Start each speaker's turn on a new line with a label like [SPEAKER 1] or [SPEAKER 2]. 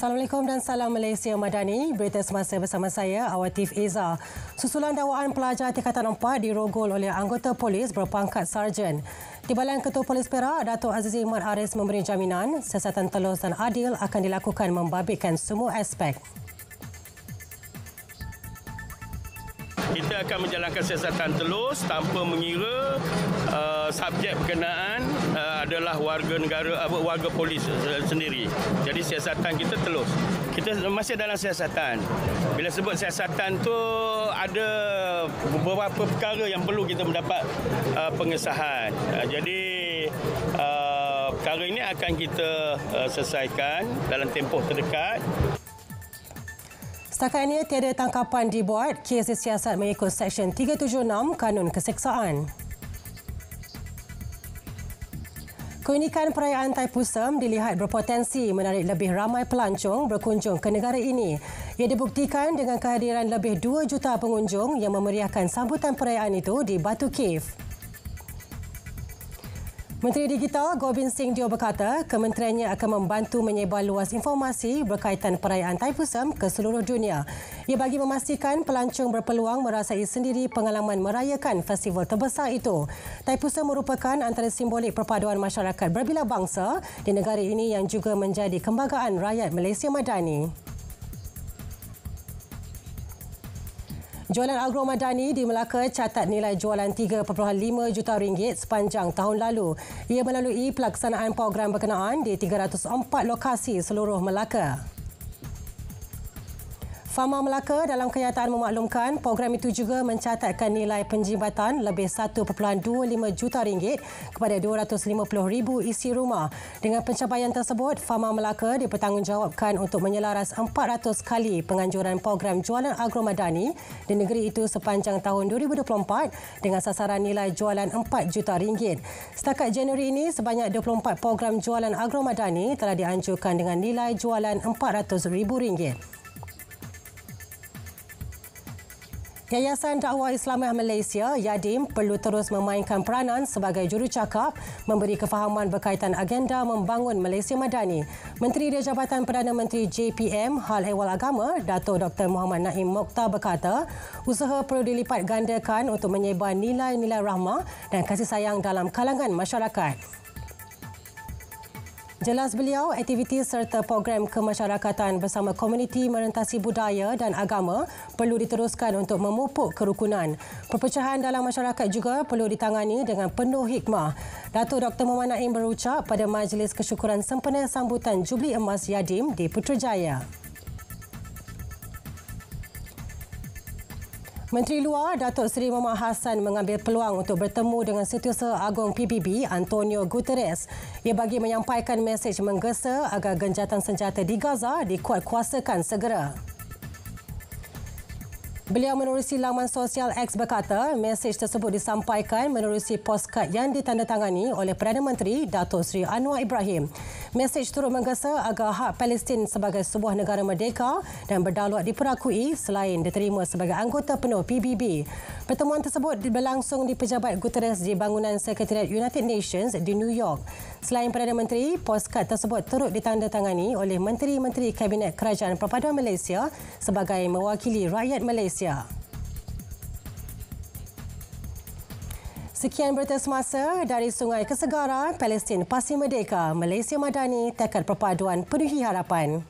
[SPEAKER 1] Assalamualaikum dan salam Malaysia Madani. Berita semasa bersama saya, Awatif Eza. Susulan dakwaan pelajar tingkatan 4 dirogol oleh anggota polis berpangkat sarjan. Timbalan Ketua Polis Perak, Datuk Azizi Mat Aris memberi jaminan siasatan telus dan adil akan dilakukan membabitkan semua aspek.
[SPEAKER 2] Kita akan menjalankan siasatan telus tanpa mengira subjek berkenaan adalah warga polis sendiri. Jadi siasatan kita telus. Kita masih dalam siasatan. Bila sebut siasatan tu ada beberapa perkara yang perlu kita mendapat pengesahan. Jadi perkara ini akan kita selesaikan dalam tempoh terdekat.
[SPEAKER 1] Setakat ini tiada tangkapan dibuat kes disiasat mengikut Seksyen 376 Kanun Keseksaan. Keunikan perayaan Thaipusam dilihat berpotensi menarik lebih ramai pelancong berkunjung ke negara ini. Ia dibuktikan dengan kehadiran lebih 2 juta pengunjung yang memeriahkan sambutan perayaan itu di Batu Cave. Menteri Digital Gobind Singh Dio berkata kementeriannya akan membantu menyebar luas informasi berkaitan perayaan Thaipusam ke seluruh dunia. Ia bagi memastikan pelancong berpeluang merasai sendiri pengalaman merayakan festival terbesar itu. Thaipusam merupakan antara simbolik perpaduan masyarakat berbilah bangsa di negara ini yang juga menjadi kebanggaan rakyat Malaysia Madani. Jualan Agro Madani di Melaka catat nilai jualan 3.5 juta ringgit sepanjang tahun lalu. Ia melalui pelaksanaan program berkenaan di 304 lokasi seluruh Melaka. Fama Melaka dalam kenyataan memaklumkan program itu juga mencatatkan nilai penjimatan lebih 1.25 juta ringgit kepada 250,000 isi rumah. Dengan pencapaian tersebut, Fama Melaka dipertanggungjawabkan untuk menyelaras 400 kali penganjuran program jualan agro madani di negeri itu sepanjang tahun 2024 dengan sasaran nilai jualan 4 juta ringgit. Setakat Januari ini, sebanyak 24 program jualan agro madani telah dianjurkan dengan nilai jualan RM400,000. Yayasan Dakwah Islamiah Malaysia, YADIM, perlu terus memainkan peranan sebagai jurucakap memberi kefahaman berkaitan agenda membangun Malaysia Madani. Menteri di Jabatan Perdana Menteri JPM Hal Ehwal Agama, Dato' Dr. Muhammad Naim Mokhtar berkata, usaha perlu dilipat gandakan untuk menyebar nilai-nilai rahmah dan kasih sayang dalam kalangan masyarakat. Jelas beliau, aktiviti serta program kemasyarakatan bersama komuniti merentasi budaya dan agama perlu diteruskan untuk memupuk kerukunan. Perpecahan dalam masyarakat juga perlu ditangani dengan penuh hikmah. Datuk Dr. Muhammad Naim berucap pada majlis kesyukuran sempena sambutan Jubli Emas YADIM di Putrajaya. Menteri Luar Datuk Seri Muhammad Hassan mengambil peluang untuk bertemu dengan Setiausaha Agong PBB Antonio Guterres. Ia bagi menyampaikan mesej menggesa agar genjatan senjata di Gaza dikuatkuasakan segera. Beliau menerusi laman sosial X berkata, mesej tersebut disampaikan menerusi poskad yang ditandatangani oleh Perdana Menteri Datuk Seri Anwar Ibrahim. Mesej turut menggesa agar hak Palestin sebagai sebuah negara merdeka dan berdaulat diperakui selain diterima sebagai anggota penuh PBB. Pertemuan tersebut berlangsung di Pejabat Guterres di bangunan Sekretariat United Nations di New York. Selain Perdana Menteri, poskad tersebut turut ditandatangani oleh Menteri-Menteri Kabinet Kerajaan Perpaduan Malaysia sebagai mewakili rakyat Malaysia. Sekian berita semasa dari Sungai Kesegaran, Palestin pasti merdeka, Malaysia Madani, tekad perpaduan penuhi harapan.